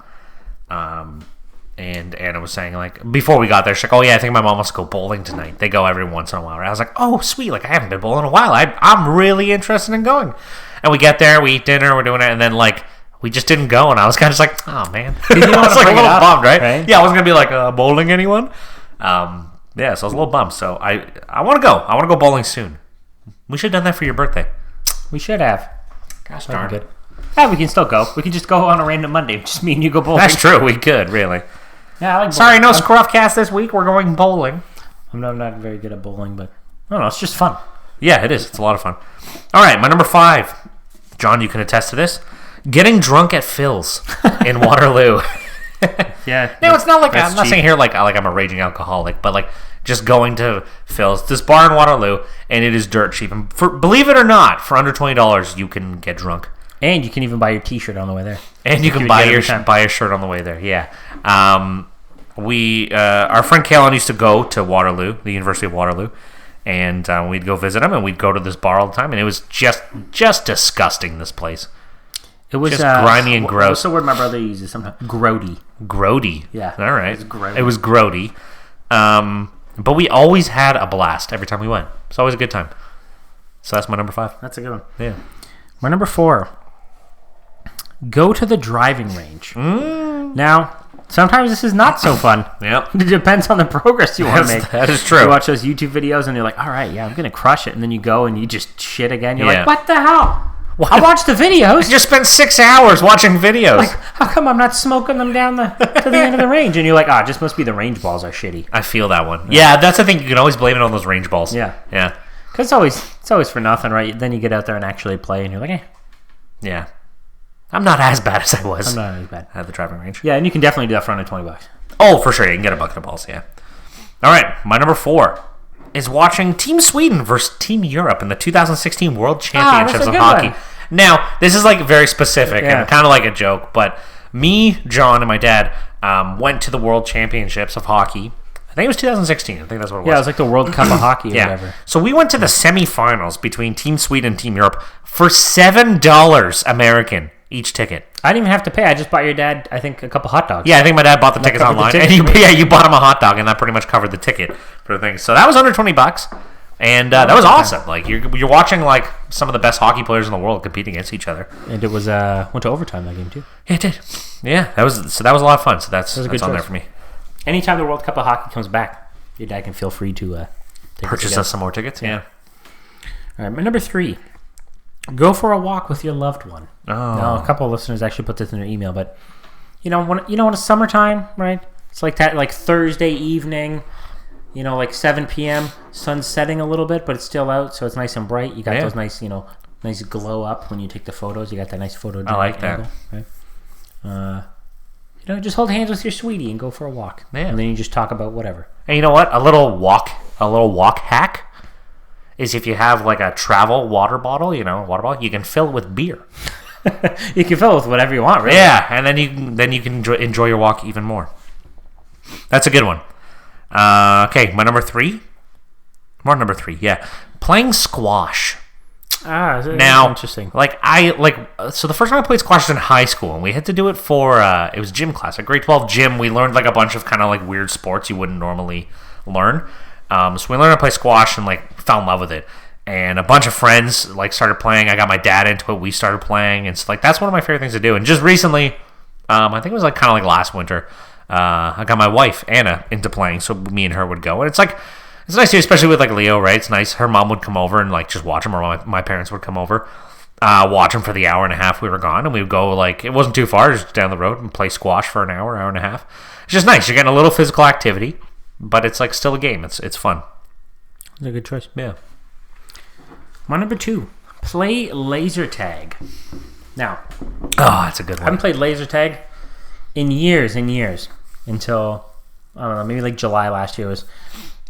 And Anna was saying, like, before we got there, she's like, oh, yeah, I think my mom wants to go bowling tonight. They go every once in a while. Right? I was like, oh, sweet. Like, I haven't been bowling in a while. I'm really interested in going. And we get there, we eat dinner, we're doing it, and then, like, we just didn't go. And I was kind of just like, oh, man. I was like a little bummed, right? Yeah, I wasn't going to be like, bowling anyone? Yeah, so I was a little bummed. So I want to go. I want to go bowling soon. We should have done that for your birthday.
We should have.
Gosh darn.
Good. Yeah, we can still go. We can just go on a random Monday. Just me and you go bowling.
That's true. We could, really.
Yeah, I like bowling.
Sorry, no ScruffCast this week. We're going bowling.
I'm not very good at bowling, but I don't know. It's just fun.
Yeah, it is. It's a lot of fun. All right, my number 5. John, you can attest to this. Getting drunk at Phil's in Waterloo.
Yeah.
No, it's not like
that's
I'm not
cheap.
saying here like I'm a raging alcoholic, but like just going to Phil's, this bar in Waterloo, and it is dirt cheap. And believe it or not, for under $20, you can get drunk.
And you can even buy your T-shirt on the way there.
And you can buy a shirt on the way there. Yeah. Our friend Kalen used to go to Waterloo, the University of Waterloo, and we'd go visit him, and we'd go to this bar all the time, and it was just disgusting. This place.
It was
just grimy and gross.
What's the word my brother uses sometimes? Grody.
Grody.
Yeah.
All right.
It was grody.
But we always had a blast every time we went. It's always a good time. So that's my number 5.
That's a good one.
Yeah.
My number 4. Go to the driving range. Now, sometimes this is not so fun.
Yep.
It depends on the progress you want to make.
That is true.
You watch those YouTube videos and you're like, all right, yeah, I'm going to crush it. And then you go and you just shit again. You're like, what the hell? I watched the videos.
I just spent 6 hours watching videos.
Like, how come I'm not smoking them down to the end of the range? And you're like, it just must be the range balls are shitty.
I feel that one. Yeah, that's the thing. You can always blame it on those range balls.
Yeah.
Yeah.
Because it's always for nothing, right? Then you get out there and actually play and you're like, eh.
Yeah. I'm not as bad as I was.
I'm not as bad.
At the driving range.
Yeah, and you can definitely do that for under $20.
Oh, for sure. You can get a bucket of balls, yeah. All right, my number 4 is watching Team Sweden versus Team Europe in the 2016 World Championships of Hockey.
One.
Now, this is like very specific
Yeah.
and kind of like a joke, but me, John, and my dad went to the World Championships of Hockey. I think it was 2016. I think that's what it was.
Yeah, it was like the World Cup of Hockey or whatever.
So we went to the semifinals between Team Sweden and Team Europe for $7 American each ticket.
I didn't even have to pay. I just bought your dad, I think, a couple hot dogs.
Yeah, I think my dad bought the tickets
covered the
online.
ticket.
And you bought him a hot dog, and that pretty much covered the ticket for the thing. So that was under $20, and that was awesome. Like you're watching like some of the best hockey players in the world compete against each other.
And it was went to overtime that game too.
Yeah, it did. Yeah, that was a lot of fun. So that's
a good
on there
choice.
for me.
Anytime the World Cup of Hockey comes back, your dad can feel free to
Purchase us some more tickets. Yeah.
All right, my number 3. Go for a walk with your loved one.
Oh.
Now, a couple of listeners actually put this in their email, but when it's summertime, right? It's like that, like Thursday evening, like 7 p.m. Sun's setting a little bit, but it's still out, so it's nice and bright. You got those nice, nice glow up when you take the photos. You got that nice photo.
I like that.
Angle, right? Just hold hands with your sweetie and go for a walk.
Yeah.
And then you just talk about whatever.
And you know what? A little walk hack is if you have like a travel water bottle, you can fill it with beer.
You can fill it with whatever you want, really.
Yeah, and then you can enjoy your walk even more. That's a good one. Okay, my number 3. More number 3, yeah. Playing squash. Now,
interesting.
So the first time I played squash was in high school, and we had to do it for it was gym class, a grade 12 gym. We learned like a bunch of kind of like weird sports you wouldn't normally learn. So we learned to play squash and like fell in love with it. and a bunch of friends like started playing. I got my dad into it. We started playing, and so like that's one of my favorite things to do. And just recently, I think it was like kind of like last winter, I got my wife Anna into playing, so me and her would go, and it's like it's nice, especially with like Leo, right? It's nice. Her mom would come over and like just watch him, or my parents would come over, watch him for the hour and a half we were gone, and we would go like it wasn't too far, just down the road, and play squash for an hour and a half. It's just nice. You're getting a little physical activity, but it's like still a game. It's fun.
That's a good choice.
Yeah.
My number 2, play laser tag. Now,
that's a good
I
one.
haven't played laser tag in years and years until, I don't know, maybe like July last year was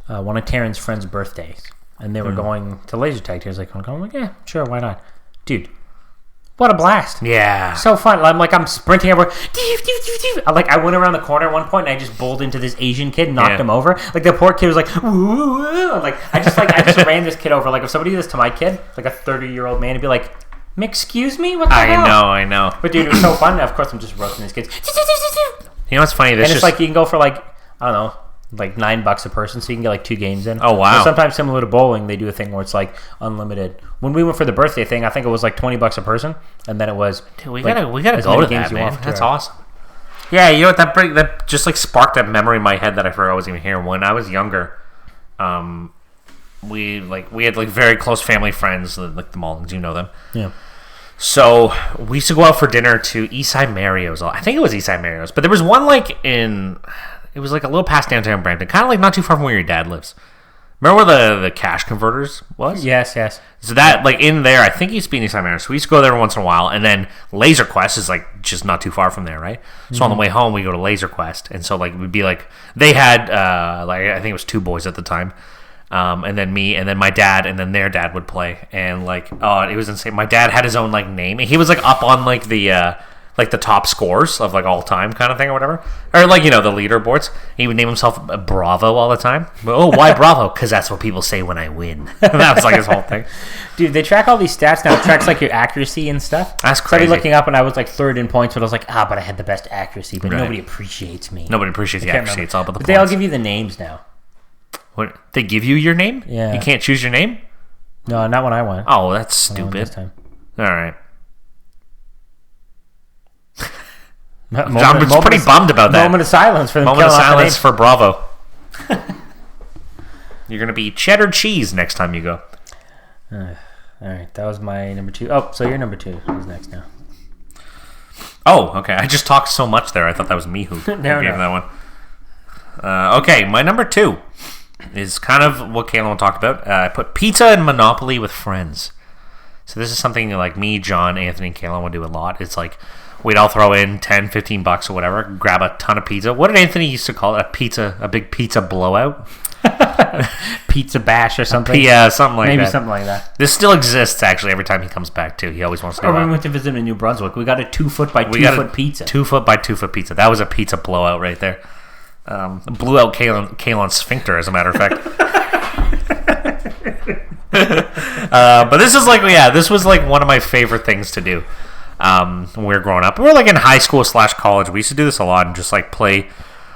one of Taryn's friends' birthdays. And they were going to laser tag. Taryn's like, I'm like, yeah, sure, why not? Dude, what a blast.
Yeah.
So fun. I'm sprinting everywhere. I went around the corner at one point and I just bowled into this Asian kid and knocked him over. Like the poor kid was like, woo. I just ran this kid over. Like if somebody did this to my kid, like a 30-year-old man, he'd be like, excuse me? What the hell?
I know.
But dude, it was so fun. Of course, I'm just roasting these kids.
You know what's funny?
And it's like you can go for like, I don't know, like $9 a person, so you can get like 2 games in.
Oh, wow.
And sometimes similar to bowling, they do a thing where it's like unlimited. When we went for the birthday thing, I think it was like $20 a person, and then it was.
Dude, we
like,
gotta
as
go
many
to
games
that,
you
man.
want
That's
to.
awesome. Yeah, you know what? That just like sparked that memory in my head that I forgot I was even here. When I was younger, we had like very close family friends, like the Mullins, you know them.
Yeah.
So we used to go out for dinner to Eastside Mario's. I think it was Eastside Mario's, but there was one like it was like a little past downtown Brampton, kind of like not too far from where your dad lives. Remember where the cash converters was?
Yes.
So that like in there, I think it used to be in Eastside Mario's. So we used to go there every once in a while, and then Laser Quest is like just not too far from there, right? So on the way home, we go to Laser Quest, and so like we'd be like they had like I think it was 2 boys at the time. And then me, and then my dad, and then their dad would play, and like, it was insane. My dad had his own like name, and he was like up on like the top scores of like all time kind of thing or whatever, or like the leaderboards. He would name himself Bravo all the time. Oh, why Bravo? Because that's what people say when I win. That was like his whole thing.
Dude, they track all these stats now. It tracks like your accuracy and stuff.
That's
So I'd be
crazy.
looking up, and I was like 3rd in points, but I was like, but I had the best accuracy. But
Right.
nobody appreciates me.
Nobody appreciates the
Can't
accuracy.
remember.
It's all about the
But
points.
they all give you the names now.
What, they give you your name?
Yeah.
You can't choose your name?
No, not when I went.
Oh, that's
When I went this
stupid.
time.
All right.
Moment
I'm
of-
pretty bummed about that.
Moment of silence for them.
Moment of
killing off the
silence
names.
for Bravo. You're going to be cheddar cheese next time you go.
All right, that was my number 2. Oh, so your number 2 is next now.
Oh, okay. I just talked so much there. I thought that was me who gave that one. Okay, my number 2 is kind of what Kayla talked about. I put pizza and Monopoly with friends. So this is something like me, John, Anthony, and Kayla would do a lot. It's like we'd all throw in $10, $15 or whatever, grab a ton of pizza. What did Anthony used to call it? A big pizza blowout?
Pizza bash or something.
Yeah, something like that.
Maybe something like that.
This still exists, actually, every time he comes back, too. He always wants to
Or
go
when
out.
we went to visit him in New Brunswick, we got a 2-foot by 2
We got
foot
a
pizza.
2-foot by 2-foot pizza. That was a pizza blowout right there. Blew out Kalon's sphincter, as a matter of fact. But this is this was like one of my favorite things to do when we were growing up. We were like in high school / college. We used to do this a lot and just like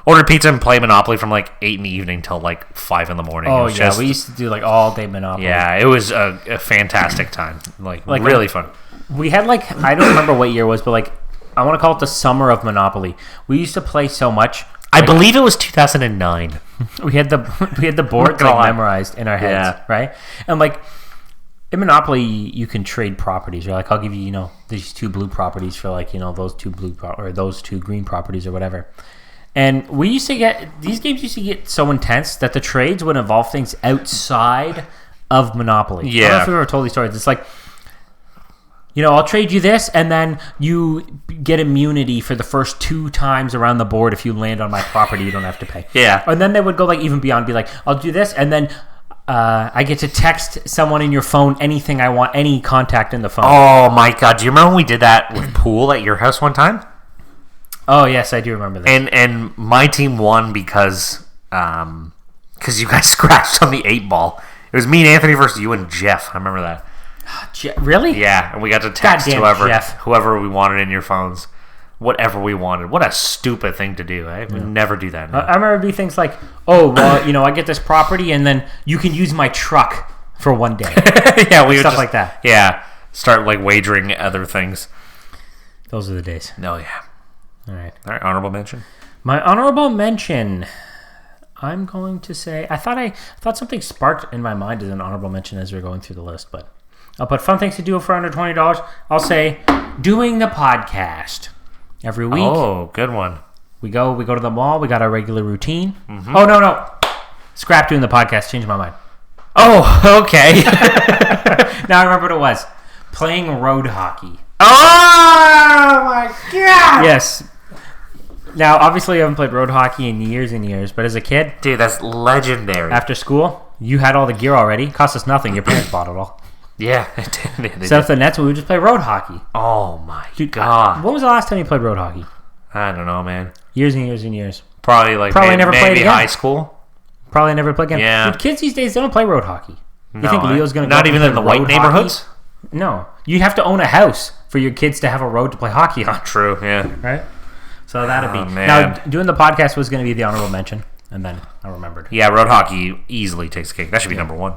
order pizza and play Monopoly from like 8 in the evening till like 5 in the morning.
Oh,
It was
yeah. We used to do like all day Monopoly.
yeah, it was a fantastic time. Like really fun.
We had like, I don't remember what year it was, but like, I want to call it the summer of Monopoly. We used to play so much.
I believe it was 2009.
We had the boards
God.
like memorized in our heads,
Yeah.
right? And like in Monopoly, you can trade properties. You're like, I'll give you, these 2 blue properties for like, those 2 blue or those 2 green properties or whatever. And we used to these games used to get so intense that the trades would involve things outside of Monopoly. I don't know if we ever told these stories. It's like, I'll trade you this, and then you get immunity for the first 2 times around the board. If you land on my property, you don't have to pay.
Yeah.
And then they would go like even beyond, be like, I'll do this, and then I get to text someone in your phone anything I want, any contact in the phone.
Oh my god! Do you remember when we did that with pool at your house one time?
Oh yes, I do remember that.
And my team won because you guys scratched on the 8-ball. It was me and Anthony versus you and Jeff. I remember that.
Really?
Yeah, and we got to text
Goddamn Jeff.
whoever we wanted in your phones, whatever we wanted. What a stupid thing to do. I would never do that.
I remember it'd be things like, oh, well, I get this property, and then you can use my truck. for one day.
Yeah, we would
Stuff
just,
like that.
Yeah, start like wagering other things.
Those are the days.
No, yeah.
All right.
Honorable mention.
My honorable mention. I'm going to say I thought something sparked in my mind as an honorable mention as we are going through the list, but I'll put fun things to do for under $20. I'll say doing the podcast every week.
Oh, good one.
We go to the mall. We got our regular routine. Mm-hmm. Oh no, scrap doing the podcast. Changed my mind.
Oh, okay.
Now I remember what it was. Playing road hockey.
Oh my god!
Yes. Now, obviously, I haven't played road hockey in years and years, but as a kid,
Dude, that's legendary.
after school, you had all the gear already. Cost us nothing. Your parents bought it all.
Yeah, it did.
Set up the nets, we would just play road hockey.
Oh my
Dude,
god.
when was the last time you played road hockey?
I don't know, man.
Years and years and years.
Probably
never played
maybe
again.
high school.
Probably never play again.
Yeah.
Dude, kids these days, they don't play road hockey. You
No,
think Leo's going to
not even in the white neighborhoods?
No. You have to own a house for your kids to have a road to play hockey on.
True, yeah.
Right? So that'd be.
Man.
Now, doing the podcast was going to be the honorable mention, and then I remembered.
Yeah, road hockey easily takes the cake. That should be number one.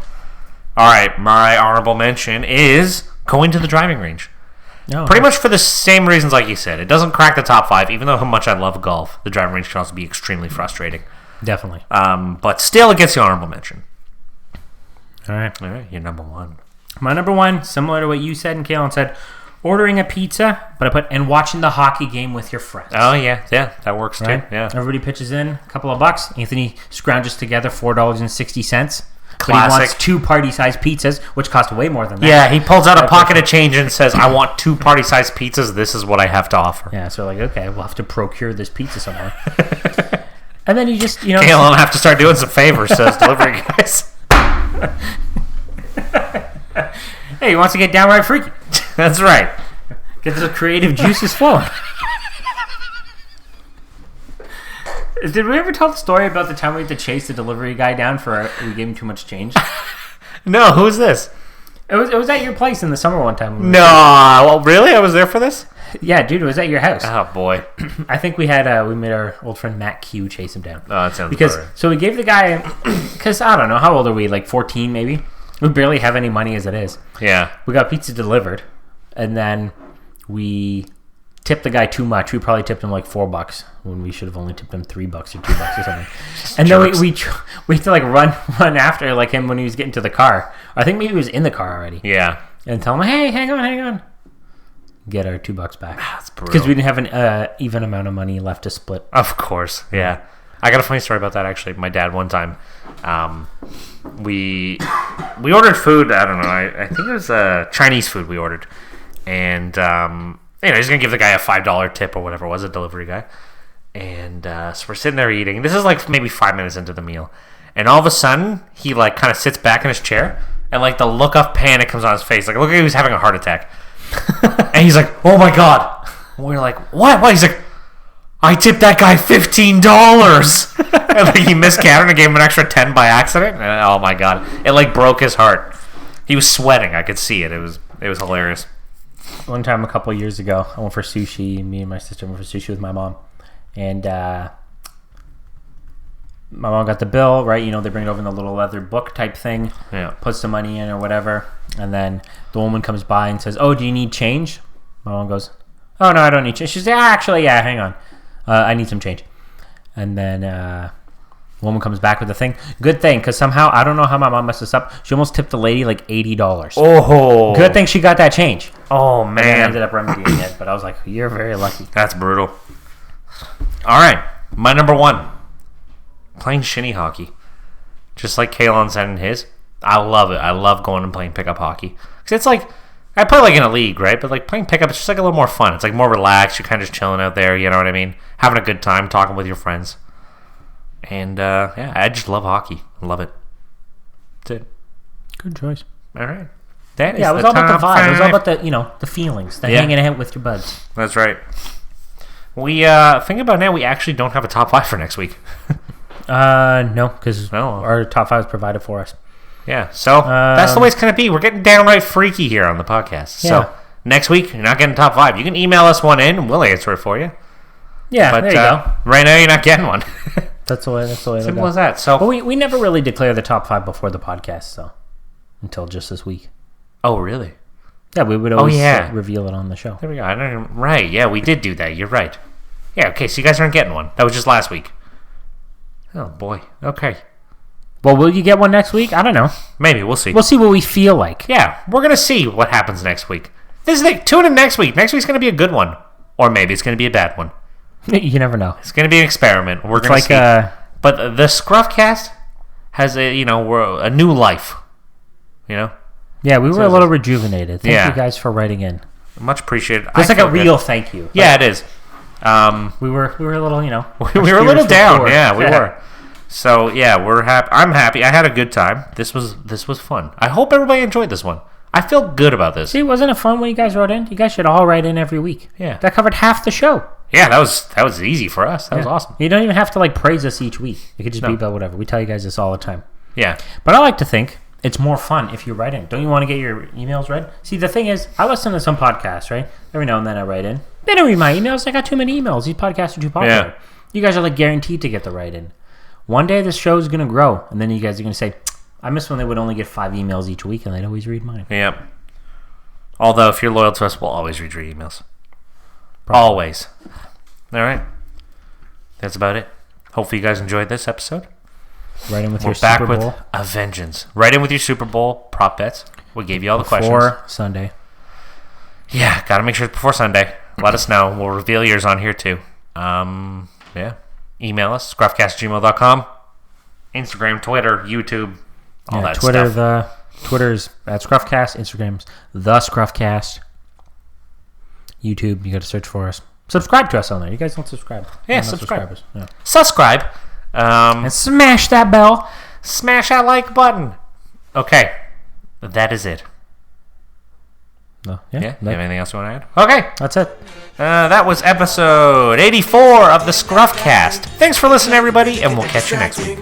All right, my honorable mention is going to the driving range.
No,
Pretty much for the same reasons like you said. It doesn't crack the top five, even though how much I love golf. The driving range can also be extremely frustrating.
Definitely.
But still, it gets the honorable mention.
All right.
All right, you're number one.
My number one, similar to what you said and Kalen said, ordering a pizza, but I put and watching the hockey game with your friends.
Oh, yeah, that works
Right?
too. Yeah.
Everybody pitches in a couple of bucks. Anthony scrounges together $4.60. But he
Classic.
wants 2 party-sized pizzas, which cost way more than that.
Yeah, he pulls out a pocket of change and says, I want 2 party-sized pizzas. This is what I have to offer.
Yeah, so like, okay, we'll have to procure this pizza somewhere. And then you just,
Kalen will have to start doing some favors, says delivery guys.
Hey, he wants to get downright freaky.
That's right.
Get those creative juices flowing. Did we ever tell the story about the time we had to chase the delivery guy down we gave him too much change?
No, who's this?
It was at your place in the summer one time.
No, well, really? I was there for this?
Yeah, dude, it was at your house.
Oh, boy.
I think we made our old friend Matt Q chase him down.
Oh, that sounds
Because
about right.
so we gave the guy, because I don't know, how old are we? Like 14 maybe? We barely have any money as it is.
Yeah.
We got pizza delivered, and then we tipped the guy too much. We probably tipped him like $4 when we should have only tipped him $3 or $2 or something. And then we had to like run after like him when he was getting to the car. I think maybe he was in the car already.
Yeah.
And tell him, hey, hang on. Get our $2 back.
That's brutal.
Because we didn't have an even amount of money left to split.
Of course, yeah. I got a funny story about that, actually. My dad, one time, we ordered food. I don't know. I think it was Chinese food we ordered. And, he's going to give the guy a $5 tip or whatever it was, a delivery guy. And so we're sitting there eating. This is like maybe 5 minutes into the meal. And all of a sudden, he like kind of sits back in his chair. And like the look of panic comes on his face. Like, look like he was having a heart attack. And he's like, oh my God. And we're like, what? He's like, I tipped that guy $15. And like he miscounted and gave him an extra 10 by accident. And, oh my God. It like broke his heart. He was sweating. I could see it. It was hilarious.
One time a couple of years ago, I went for sushi. Me and my sister went for sushi with my mom. And my mom got the bill, right? You know, they bring it over in the little leather book type thing.
Yeah.
Put some money in or whatever. And then the woman comes by and says, oh, do you need change? My mom goes, oh, no, I don't need change. She says, actually, yeah, hang on. I need some change. And then the woman comes back with the thing. Good thing, because somehow, I don't know how my mom messed this up. She almost tipped the lady like $80.
Oh.
Good thing she got that change.
Oh,
And I
man.
ended up remedying it, but I was like, you're very lucky.
That's brutal. All right. My number one. Playing shinny hockey. Just like Kalen said in his. I love it. I love going and playing pickup hockey. Because it's like, I play like in a league, right? But like playing pickup, it's just like a little more fun. It's like more relaxed. You're kind of just chilling out there, you know what I mean? Having a good time, talking with your friends. And yeah, I just love hockey. I love it. That's it.
Good choice.
All right. That is
Yeah, it was
the
all about the
top
vibe. It was all
five.
about the feelings, the
Yeah.
hanging out with your buds.
That's right. We think about it now, we actually don't have a top five for next week.
No, because
No.
our top 5 is provided for us.
Yeah, so that's the way it's going to be. We're getting downright freaky here on the podcast.
Yeah.
So next week, you're not getting top 5. You can email us one in, and we'll answer it for you.
Yeah,
But
there you go.
right now, you're not getting one.
That's the way.
Simple as that. So
But we never really declare the top 5 before the podcast, so until just this week.
Oh, really?
Yeah, we would always
reveal
it on the show.
There we go. Right, yeah, we did do that. You're right. Yeah, okay, so you guys aren't getting one. That was just last week. Oh, boy. Okay.
Well, will you get one next week? I don't know.
Maybe. We'll see.
We'll see what we feel like.
Yeah, we're going to see what happens next week. Tune in next week. Next week's going to be a good one. Or maybe it's going to be a bad one.
You never know.
It's going to be an experiment. We're going to see. But the ScruffCast has a new life. You know?
Yeah, we were a little rejuvenated. Thank you guys for writing in.
Much appreciated.
It's like a real thank you.
Yeah, it is.
We were a little,
we were a little down. Yeah, we were. So yeah, we're happy. I'm happy. I had a good time. This was fun. I hope everybody enjoyed this one. I feel good about this.
See, wasn't it fun when you guys wrote in? You guys should all write in every week.
Yeah,
that covered half the show.
Yeah, that was easy for us. That was awesome.
You don't even have to praise us each week. It could just be about whatever. We tell you guys this all the time.
Yeah,
but I like to think it's more fun if you write in. Don't you want to get your emails read? See, the thing is, I listen to some podcasts, right? Every now and then I write in. They don't read my emails. I got too many emails. These podcasts are too popular. Yeah. You guys are guaranteed to get the write in. One day this show is going to grow, and then you guys are going to say, I miss when they would only get 5 emails each week, and they'd always read mine.
Yep. Although, if you're loyal to us, we'll always read your emails. Probably. Always. All right. That's about it. Hopefully you guys enjoyed this episode.
Write in with your Super Bowl.
We're back with a vengeance. Write in with your Super Bowl prop bets. We gave you all the questions.
Before Sunday.
Yeah, got to make sure it's before Sunday. Let us know. We'll reveal yours on here, too. Yeah. Email us, scruffcast@gmail.com. Instagram, Twitter, YouTube, all that stuff.
Twitter's at ScruffCast. Instagram's The ScruffCast. YouTube, you got to search for us. Subscribe to us on there. You guys don't subscribe.
Yeah, subscribe. Yeah. Subscribe.
And smash that bell.
Smash that like button. Okay. That is it.
No.
Yeah? You have anything else you want to add? Okay.
That's it.
That was episode 84 of the ScruffCast. Thanks for listening, everybody, and we'll catch you next week.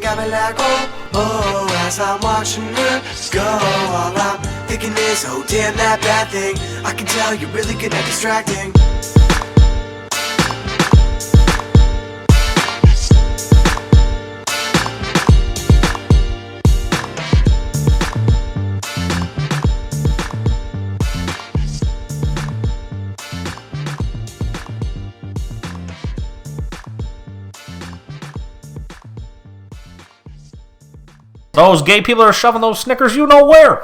As I'm watching her go, all I'm thinking is, oh damn, that bad thing. I can tell you're really good at distracting. Those gay people are shoving those Snickers you know where.